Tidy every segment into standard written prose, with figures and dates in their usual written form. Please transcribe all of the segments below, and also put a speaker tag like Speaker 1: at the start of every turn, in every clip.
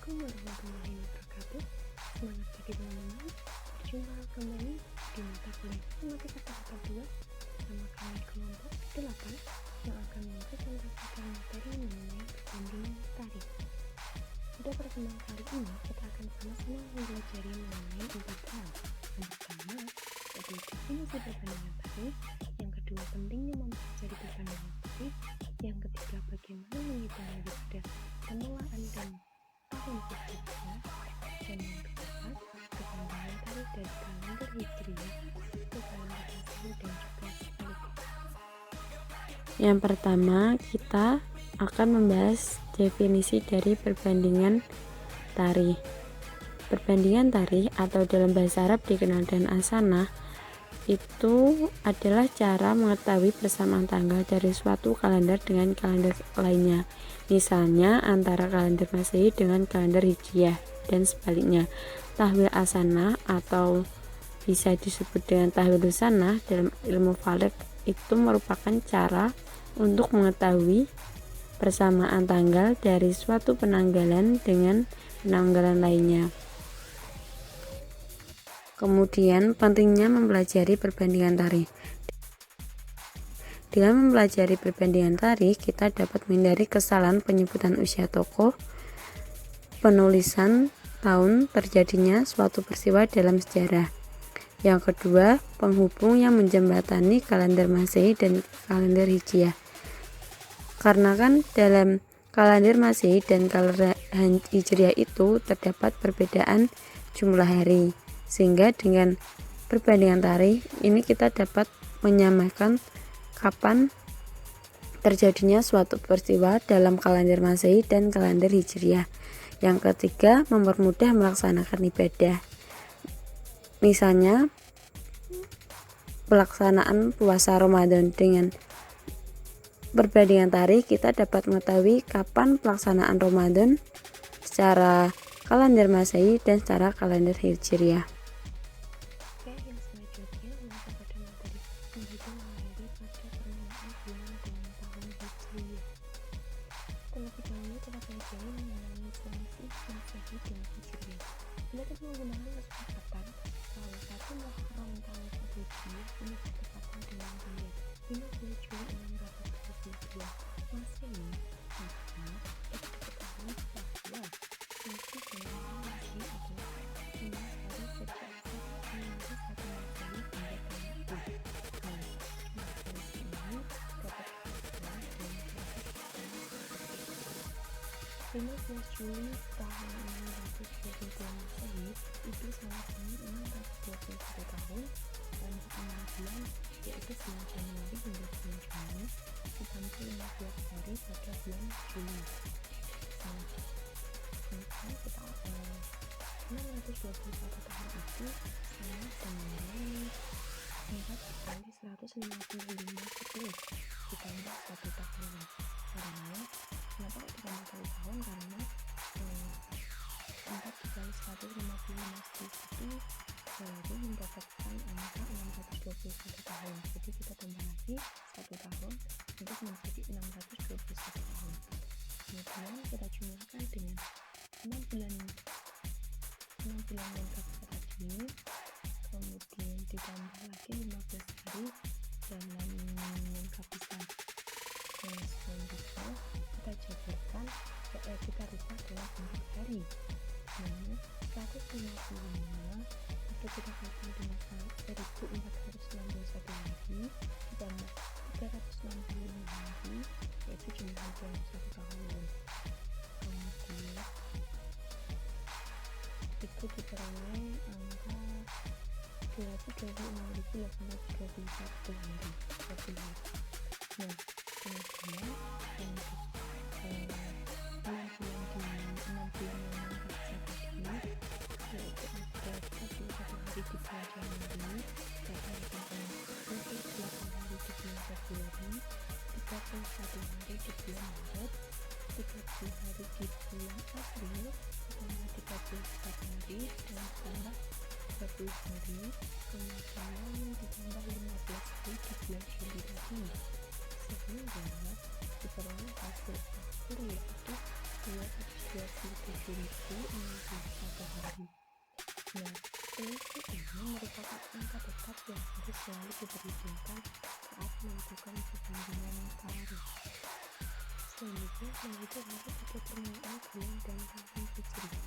Speaker 1: Assalamualaikum warahmatullahi wabarakatuh. Semangat pagi teman-teman. Berjumpa kembali di mata kuliah Matematika tahap 2 bersama kami kelompok 8 yang akan mempresentasikan materi mengenai perbandingan tarif. Pada pertemuan kali ini kita akan sama-sama mempelajari mengenai 4 hal. Yang pertama yaitu definisi perbandingan tarif, yang kedua pentingnya mempelajari perbandingan tarif, yang ketiga bagaimana menghitung daripada pengelolaan dan tahun hijriah, dan yang keempat perbandingan tarif dari kalender hijriah ke kalender masehi dan juga sebaliknya.
Speaker 2: Yang pertama, kita akan membahas definisi dari perbandingan tarikh. Perbandingan tarikh atau dalam bahasa Arab dikenal dengan as-sanah itu adalah cara mengetahui persamaan tanggal dari suatu kalender dengan kalender lainnya. Misalnya antara kalender Masehi dengan kalender Hijriah dan sebaliknya. Tahwil as-sanah atau bisa disebut dengan tahwil sanah dalam ilmu falak itu merupakan cara untuk mengetahui persamaan tanggal dari suatu penanggalan dengan penanggalan lainnya. Kemudian pentingnya mempelajari perbandingan tarikh. Dengan mempelajari perbandingan tarikh, kita dapat menghindari kesalahan penyebutan usia tokoh, penulisan tahun terjadinya suatu peristiwa dalam sejarah. Yang kedua, penghubung yang menjembatani kalender Masehi dan kalender Hijriah. Karena kan dalam kalender Masehi dan kalender Hijriah itu terdapat perbedaan jumlah hari, sehingga dengan perbandingan tarikh ini kita dapat menyamakan kapan terjadinya suatu peristiwa dalam kalender Masehi dan kalender Hijriah. Yang ketiga, mempermudah melaksanakan ibadah. Misalnya pelaksanaan puasa Ramadan. Dengan perbandingan tarikh kita dapat mengetahui kapan pelaksanaan Ramadan secara kalender Masehi dan secara kalender Hijriah.
Speaker 1: Yang selanjutnya masuk pada materi menghitung hari pada permulaan bulan dan tahun Hijriah. Terlebih dahulu kita pelajari mengenai selisih Masehi dan Hijriah. Bila kita menggunakan kesepakatan bahwa 1 Muharram tahun 1 Hijriah ini bertepatan dengan bulan 15 Juli 622 Masehi, maka kita diketahui bahwa selisih bulan Masehi adalah 5 hari sejak menunggu 1 Masehi hingga tanggal itu. Nah, jumlah selisih ini dapat diketahui dengan proses 15 Juli tahun 622 Masehi itu sama-sama 621 tahun, dan 6 bulan yaitu 9 Januari hingga 9 Juni ditambah 15 hari pada bulan Juli. Maka kita 621 tahun itu sama dengan 4 kali 155 ditambah 1 tahun. Karena kenapa ditambah 1 tahun? Karena 4 dikali 155 itu baru mendapatkan angka 621 tahun. Jadi kita tambah lagi 1 tahun untuk menjadi 621 tahun. Kemudian kita jumlahkan dengan 6 bulan yang tersebut tadi, kemudian ditambah lagi 15 hari dalam menghabiskan. Selanjutnya kita jabarkan, kita rubah dalam bentuk hari. Nah, 155 itu kita kalikan dengan 1491 hari ditambah 365 hari, yaitu jumlah dalam 1 tahun. Kemudian itu diperoleh angka 226.831 hari. Nah, kemudian untuk 6 bulan yang kita tadi, yaitu ada 31 hari di bulan Januari, 28 hari di bulan Februari, 31 hari di bulan Maret, 30 hari di bulan April, ditambah 34 hari dan ditambah 30 hari, kemudian ditambah 15 hari di bulan Juli tadi, sehingga diperoleh hasil akhir yaitu 227 hari. Nah, selisih ini merupakan angka tetap yang harus selalu diperhitungkan saat menentukan perbandingan tarif. Selanjutnya, menghitung hari pada permulaan bulan dan tahun Hijriah.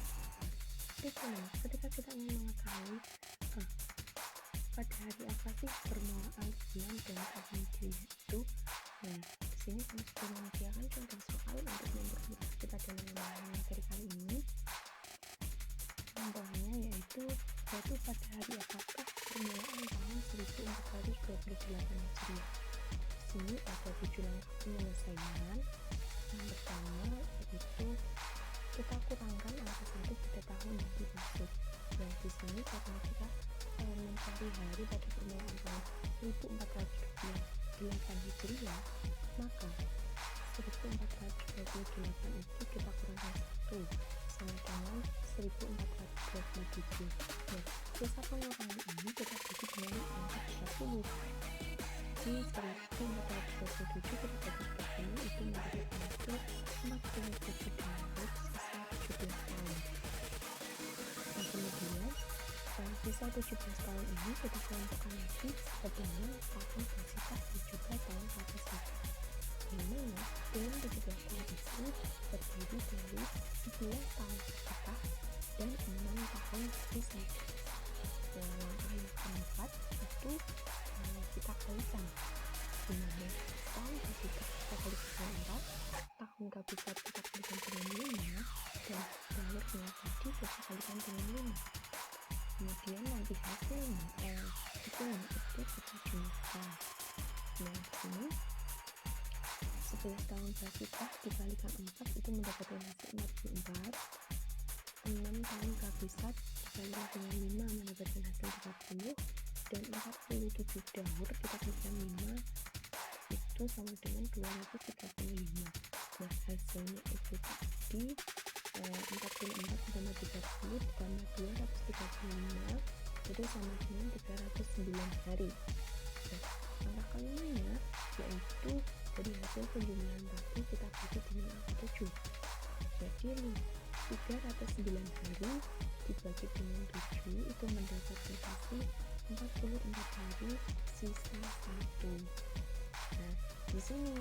Speaker 1: Ketika kita ingin mengetahui pada hari apa sih permulaan bulan dan tahun Hijriah itu, nah di sini kami sudah menyediakan contoh soal untuk mempermudah kita dalam memahami materi kali ini. Contohnya yaitu pada hari apakah permulaan tahun 1428 Hijriah. Di sini ada 7 langkah penyelesaian. Yang pertama yaitu kita kurangkan angka 1 pada tahun yang dimaksud. Nah, di sini karena kita mencari hari pada permulaan tahun 1428 Hijriah, maka 1428 itu kita kurangkan 1 sama dengan 1427. Nah, sisa pengurangan ini kita bagi dengan angka 30. Di 1427 kita bagi 30 itu menjadi hasil 47 tahun sisa 17 tahun. Nah, kemudian sisa 17 tahun ini kita kelompokkan lagi dengan tahun bersifat dan juga tahun habis hidup. Di mana dalam 17 tahun itu terdiri dari 11 tahun bersifat dan 6 tahun sisa. Langkah yang keempat itu kita kalikan, di mana tahun bersifat kita kalikan dengan 4, tahun kabisat kita kalikan dengan 5, dan jalurnya tadi kita kalikan dengan 5. Kemudian nanti hasilnya itu kita jumlahkan. Nah, di sini 11 tahun bersifat dikalikan 4 itu mendapatkan hasil 44. 6 tahun kabisat dikalikan dengan 5 mendapatkan hasil 30, dan 47 daur kita kalikan 5 itu sama dengan 235. Nah, hasilnya itu tadi 44 ditambah 30 ditambah 235 itu sama dengan 309 hari. Nah, langkah kelimanya yaitu dari hasil penjumlahan tadi kita bagi dengan angka 7. Jadi 309 hari dibagi dengan 7 itu mendapatkan hasil 44 hari sisa 1. Nah, di sini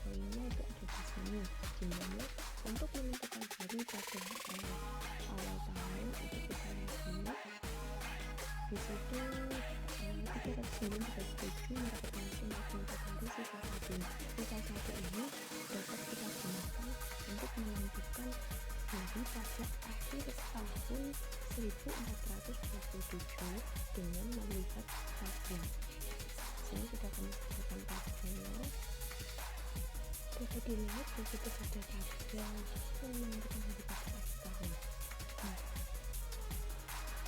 Speaker 1: poinnya itu ada di sini. Jumlahnya untuk menentukan hari pada awal tahun itu kita lihat di situ 309 dibagi 7 mendapatkan hasil 44 hari sisa 1. Sisa 1 ini dapat kita gunakan untuk menentukan hari pada akhir tahun 1427 dengan melihat tabel. Sini sudah kami sediakan tabel. Dapat dilihat di situ ada tabel yang menentukan hari pada akhir tahun. Nah,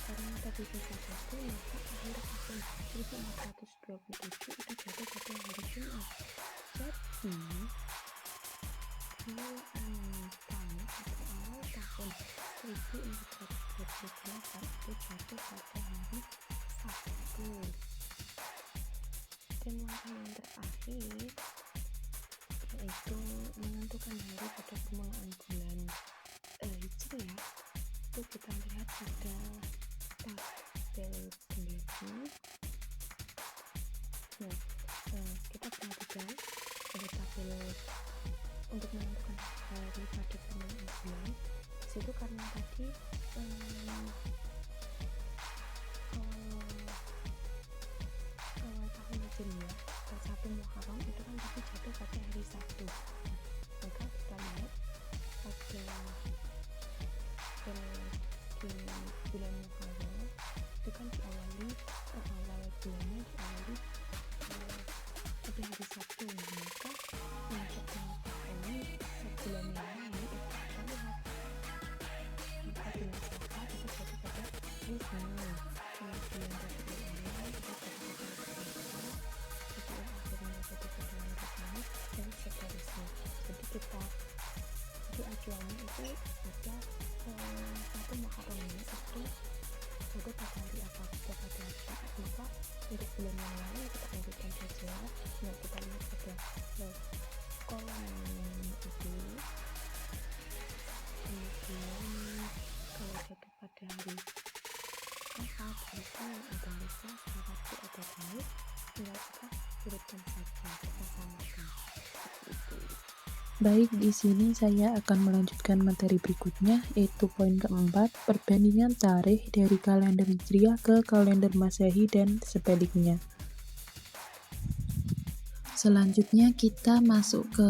Speaker 1: karena tadi sisa 1, maka akhir tahun 1427 itu jatuh pada hari Jumat. Jadi permulaan tahun atau awal tahun 1428 itu jatuh pada hari Sabtu. Dan langkah yang terakhir yaitu menentukan hari pada permulaan bulan Hijriah. Itu kita lihat pada tabel sendiri. Nah, kita perhatikan pada tabel untuk menentukan hari pada permulaan bulan. Disitu karena tadi awal tahun Hijriah 1 Muharram itu kan tadi jatuh pada hari Sabtu. Maka kita lihat pada di bulan Muharram itu kan diawali awal bulannya diawali pada hari Sabtu. Maka untuk mengetahui bulan yang lain itu kita lihat maka bulan Safar itu jatuh pada hari Senin. Kemudian dari awal itu jatuh pada hari Selasa, jatuh pada hari Kamis, dan seterusnya. Jadi acuannya itu ada 1 Muharram itu jatuh pada hari apa? Pada hari Jumat. Maka untuk bulan yang lain kita lanjutkan saja. Nah, kita lihat pada kolom itu. Kemudian hari. Apa berita yang ada lupa seperti ada baik, tinggal kita urutkan saja, kita samakan.
Speaker 3: Baik, di sini saya akan melanjutkan materi berikutnya, yaitu poin keempat, perbandingan tarikh dari kalender Hijriah ke kalender Masehi dan sebaliknya. Selanjutnya kita masuk ke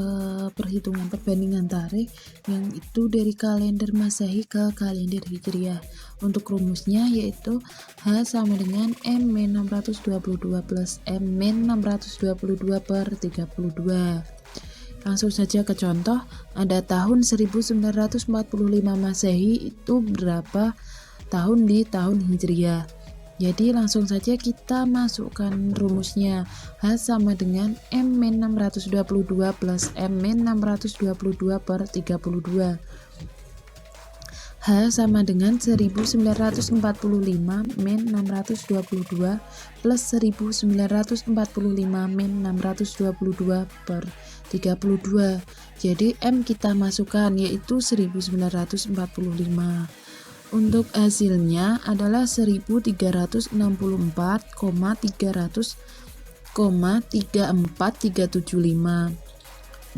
Speaker 3: perhitungan perbandingan tarikh, yang itu dari kalender Masehi ke kalender Hijriah. Untuk rumusnya yaitu H sama dengan M-622 plus M-622 per 32. Langsung saja ke contoh, ada tahun 1945 Masehi itu berapa tahun di tahun Hijriah. Jadi langsung saja kita masukkan rumusnya. H sama dengan M-622 plus M-622 per 32. H sama dengan 1945 min 622 plus 1945 min 622 per 32. Jadi M kita masukkan yaitu 1945. Untuk hasilnya adalah 1304,300,34375.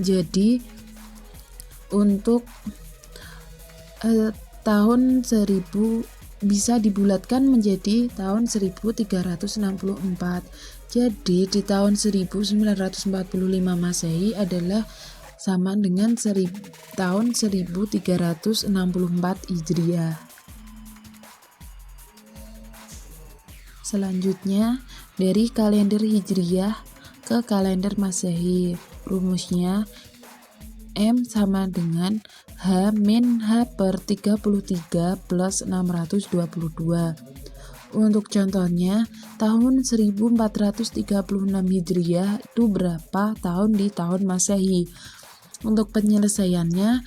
Speaker 3: Jadi untuk tahun 1000 bisa dibulatkan menjadi tahun 1364. Jadi di tahun 1945 Masehi adalah sama dengan tahun 1364 Hijriah. Selanjutnya dari kalender Hijriah ke kalender Masehi. Rumusnya M sama dengan H min H per 33 plus 622. Untuk contohnya, tahun 1436 Hijriah itu berapa tahun di tahun Masehi? Untuk penyelesaiannya,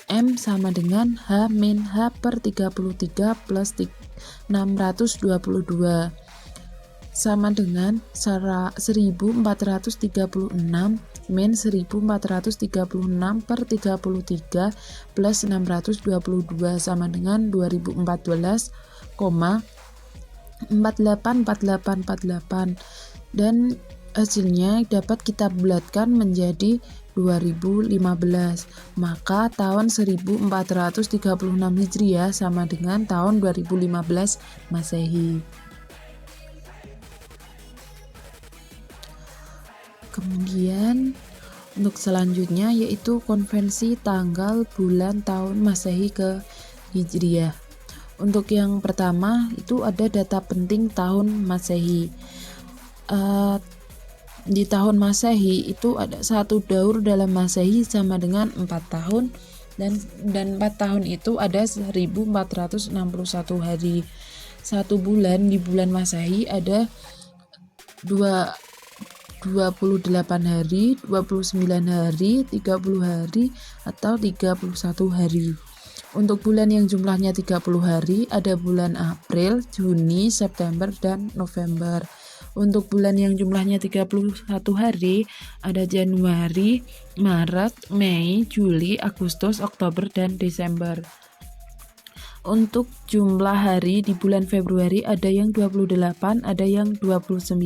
Speaker 3: M sama dengan H min H per 33 plus 622 sama dengan 1436 min 1436 per 33 plus 622 sama dengan 2014,484848 dan hasilnya dapat kita bulatkan menjadi 2015. Maka tahun 1436 Hijriah sama dengan tahun 2015 Masehi. Kemudian untuk selanjutnya yaitu konvensi tanggal, bulan, tahun Masehi ke Hijriah. Untuk yang pertama itu ada data penting tahun Masehi. Di tahun Masehi itu ada satu daur dalam Masehi sama dengan 4 tahun dan 4 tahun itu ada 1461 hari. Satu bulan di bulan Masehi ada 28 hari, 29 hari, 30 hari, atau 31 hari. Untuk bulan yang jumlahnya 30 hari, ada bulan April, Juni, September, dan November. Untuk bulan yang jumlahnya 31 hari, ada Januari, Maret, Mei, Juli, Agustus, Oktober, dan Desember. Untuk jumlah hari di bulan Februari ada yang 28, ada yang 29.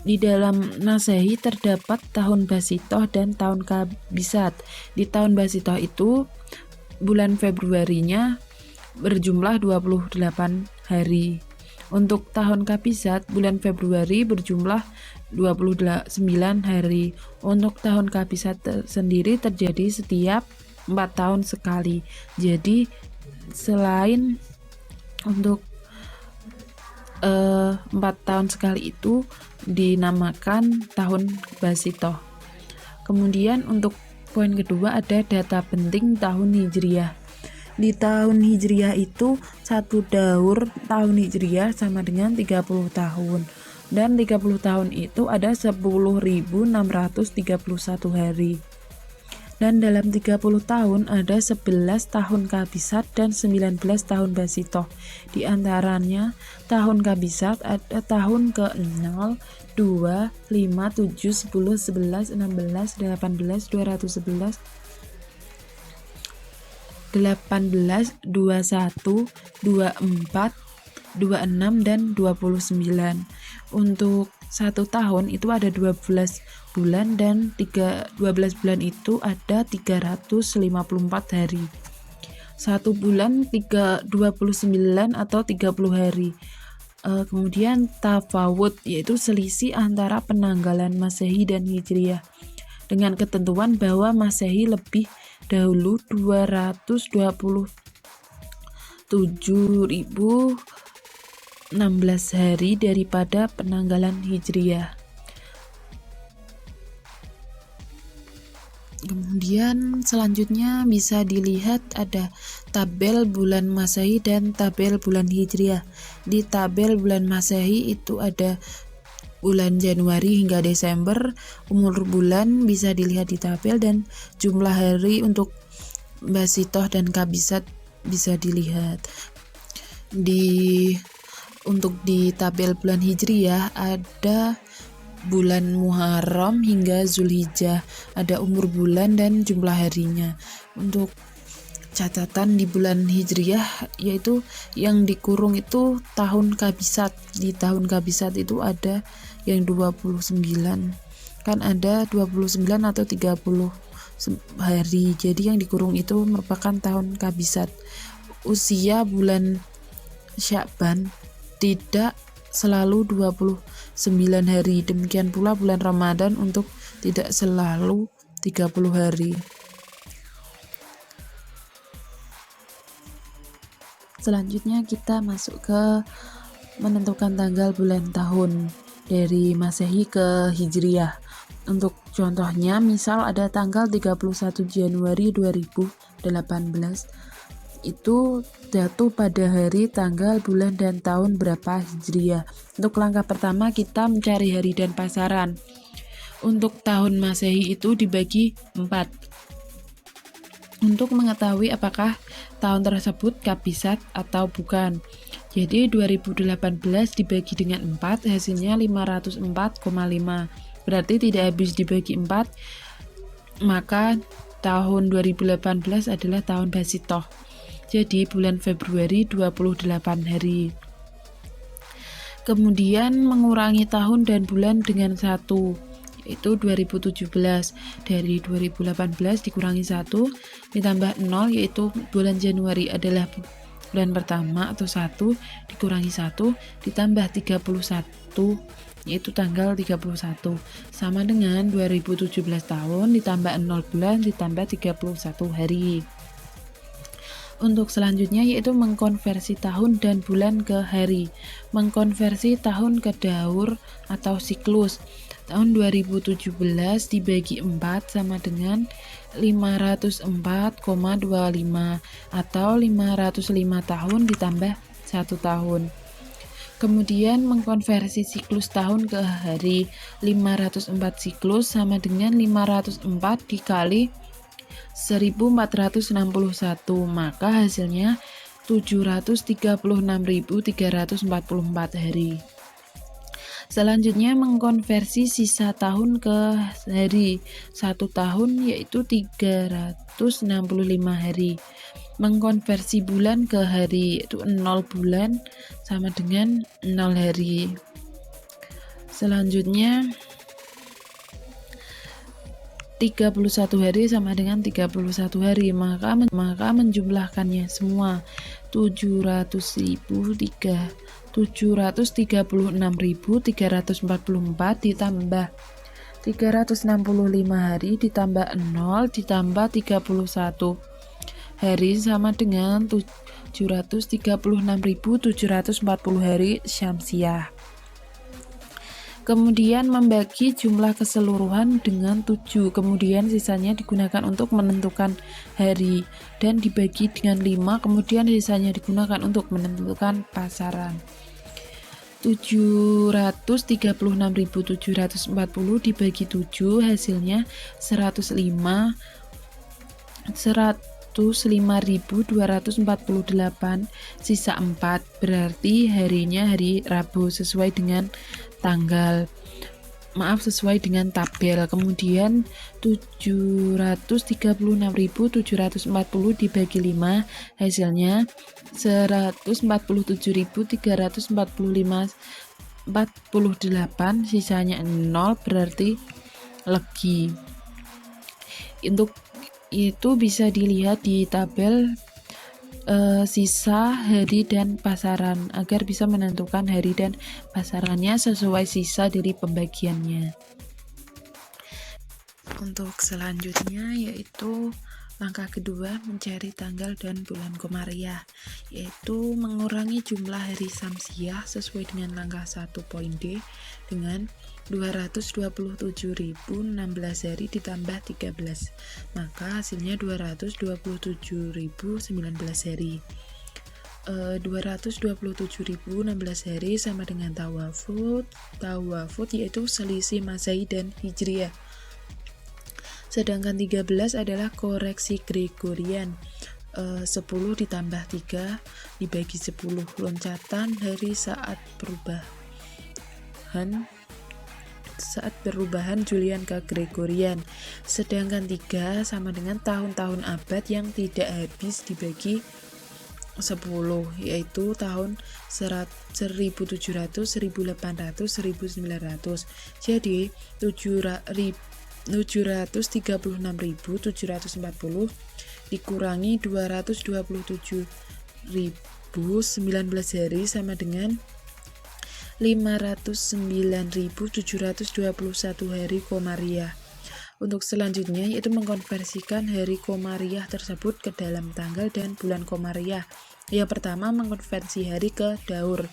Speaker 3: Di dalam Masehi terdapat tahun Basitoh dan tahun Kabisat. Di tahun Basitoh itu bulan Februarinya berjumlah 28 hari. Untuk tahun Kabisat bulan Februari berjumlah 29 hari. Untuk tahun Kabisat sendiri terjadi setiap 4 tahun sekali. Jadi selain untuk 4 tahun sekali itu dinamakan tahun Basitoh. Kemudian untuk poin kedua ada data penting tahun Hijriah. Di tahun Hijriah itu satu daur tahun Hijriah sama dengan 30 tahun. Dan 30 tahun itu ada 10.631 hari. Dan dalam 30 tahun ada 11 tahun Kabisat dan 19 tahun Basitoh. Di antaranya tahun Kabisat ada tahun ke-0, 2, 5, 7, 10, 11, 16, 18, 211, 18, 21, 24, 26, dan 29. Untuk 1 tahun itu ada 12 bulan dan 12 bulan itu ada 354 hari. 1 bulan 29 atau 30 hari. Kemudian tafawut, yaitu selisih antara penanggalan Masehi dan Hijriah, dengan ketentuan bahwa Masehi lebih dahulu 227.016 hari daripada penanggalan Hijriah. Kemudian selanjutnya bisa dilihat ada tabel bulan Masehi dan tabel bulan Hijriah. Di tabel bulan Masehi itu ada bulan Januari hingga Desember, umur bulan bisa dilihat di tabel, dan jumlah hari untuk Basitoh dan Kabisat bisa dilihat. Untuk di tabel bulan Hijriah ada bulan Muharram hingga Zulhijjah, ada umur bulan dan jumlah harinya. Untuk catatan di bulan Hijriah, yaitu yang dikurung itu tahun Kabisat. Di tahun Kabisat itu ada yang 29, kan ada 29 atau 30 hari, jadi yang dikurung itu merupakan tahun Kabisat. Usia bulan Sya'ban tidak selalu 29 hari, demikian pula bulan Ramadan untuk tidak selalu 30 hari. Selanjutnya kita masuk ke menentukan tanggal bulan tahun dari Masehi ke Hijriah. Untuk contohnya, misal ada tanggal 31 Januari 2018, itu jatuh pada hari, tanggal, bulan, dan tahun berapa Hijriah. Untuk langkah pertama kita mencari hari dan pasaran. Untuk tahun Masehi itu dibagi 4. Untuk mengetahui apakah tahun tersebut Kabisat atau bukan. Jadi 2018 dibagi dengan 4, hasilnya 504,5. Berarti tidak habis dibagi 4, maka tahun 2018 adalah tahun Basitoh. Jadi bulan Februari 28 hari. Kemudian mengurangi tahun dan bulan dengan 1, yaitu 2017. Dari 2018 dikurangi 1 ditambah 0, yaitu bulan Januari adalah bulan pertama atau 1, dikurangi 1 ditambah 31, yaitu tanggal 31, sama dengan 2017 tahun ditambah 0 bulan ditambah 31 hari. Untuk selanjutnya yaitu mengkonversi tahun dan bulan ke hari. Mengkonversi tahun ke daur atau siklus. Tahun 2017 dibagi 4 sama dengan 504,25 atau 505 tahun ditambah 1 tahun. Kemudian mengkonversi siklus tahun ke hari. 504 siklus sama dengan 504 dikali 1461, maka hasilnya 736.344 hari. Selanjutnya mengkonversi sisa tahun ke hari. 1 tahun yaitu 365 hari. Mengkonversi bulan ke hari, yaitu 0 bulan sama dengan 0 hari. Selanjutnya 31 hari sama dengan 31 hari, maka menjumlahkannya semua 736.344 ditambah 365 hari ditambah 0 ditambah 31 hari sama dengan 736.740 hari Syamsiah. Kemudian membagi jumlah keseluruhan dengan 7, kemudian sisanya digunakan untuk menentukan hari, dan dibagi dengan 5, kemudian sisanya digunakan untuk menentukan pasaran. 736.740 dibagi 7 hasilnya 105.248, sisa 4, berarti harinya hari Rabu sesuai dengan tanggal. sesuai dengan tabel. Kemudian 736.740 dibagi 5 hasilnya 147.345,48, sisanya 0, berarti legi. Untuk itu bisa dilihat di tabel sisa, hari, dan pasaran agar bisa menentukan hari dan pasarannya sesuai sisa dari pembagiannya. Untuk selanjutnya yaitu langkah kedua, mencari tanggal dan bulan komariah, yaitu mengurangi jumlah hari samsiah sesuai dengan langkah 1.d dengan 227.016 hari ditambah 13, maka hasilnya 227.019 hari. 227.016 hari sama dengan tawafud yaitu selisih Masehi dan Hijriah. Sedangkan 13 adalah koreksi Gregorian. 10 ditambah 3 dibagi 10, loncatan hari saat perubahan Julian ke Gregorian. Sedangkan 3 sama dengan tahun-tahun abad yang tidak habis dibagi 10, yaitu tahun 1700, 1800, 1900. Jadi 736.740 dikurangi 227.019 hari sama dengan 509.721 hari komariah. Untuk selanjutnya yaitu mengkonversikan hari komariah tersebut ke dalam tanggal dan bulan komariah. Yang pertama, mengkonversi hari ke daur.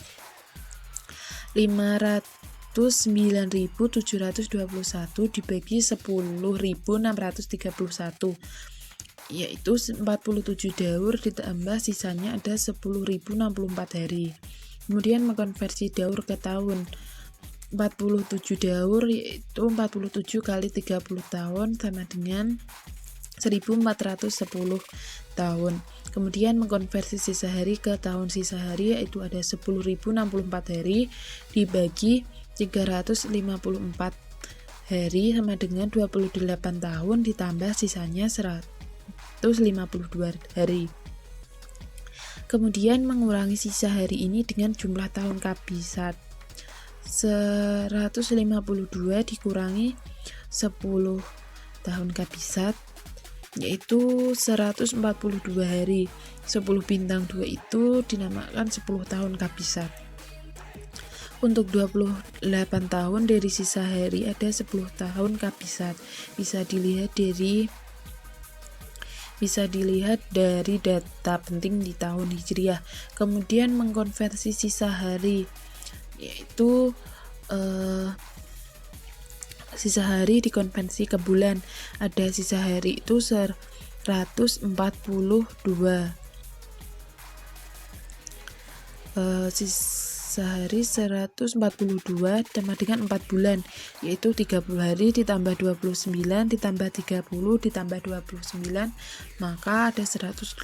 Speaker 3: 509.721 dibagi 10.631, yaitu 47 daur ditambah sisanya ada 10.064 hari. Kemudian mengkonversi daur ke tahun. 47 daur yaitu 47 kali 30 tahun sama dengan 1410 tahun. Kemudian mengkonversi sisa hari ke tahun. Sisa hari yaitu ada 10.064 hari dibagi 354 hari sama dengan 28 tahun ditambah sisanya 152 hari. Kemudian mengurangi sisa hari ini dengan jumlah tahun kabisat. 152 dikurangi 10 tahun kabisat yaitu 142 hari. 10 bintang 2 itu dinamakan 10 tahun kabisat. Untuk 28 tahun dari sisa hari ada 10 tahun kabisat. Bisa dilihat dari data penting di tahun Hijriah. Kemudian mengkonversi sisa hari, yaitu sisa hari dikonversi ke bulan. Ada sisa hari itu 142. Sisa hari 142 sama dengan 4 bulan, yaitu 30 hari ditambah 29 ditambah 30 ditambah 29, maka ada 118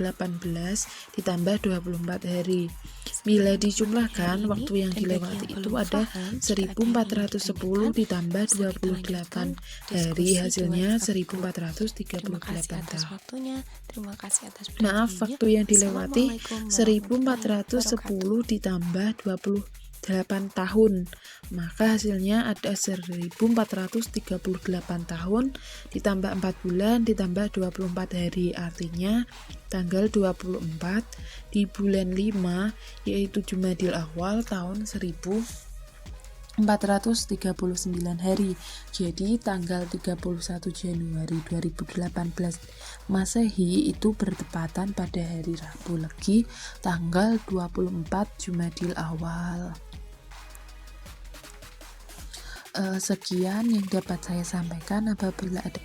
Speaker 3: ditambah 24 hari. Bila dijumlahkan, waktu yang dilewati itu ada 1410 ditambah 28 hari, hasilnya 1438 tahun. Maaf, waktu yang dilewati 1410 ditambah 28 tahun, maka hasilnya ada 1438 tahun ditambah 4 bulan ditambah 24 hari, artinya tanggal 24 di bulan 5 yaitu Jumadil Awal tahun 1439 hari. Jadi tanggal 31 Januari 2018 Masehi itu bertepatan pada hari Rabu Legi tanggal 24 Jumadil Awal. Sekian yang dapat saya sampaikan. Apabila ada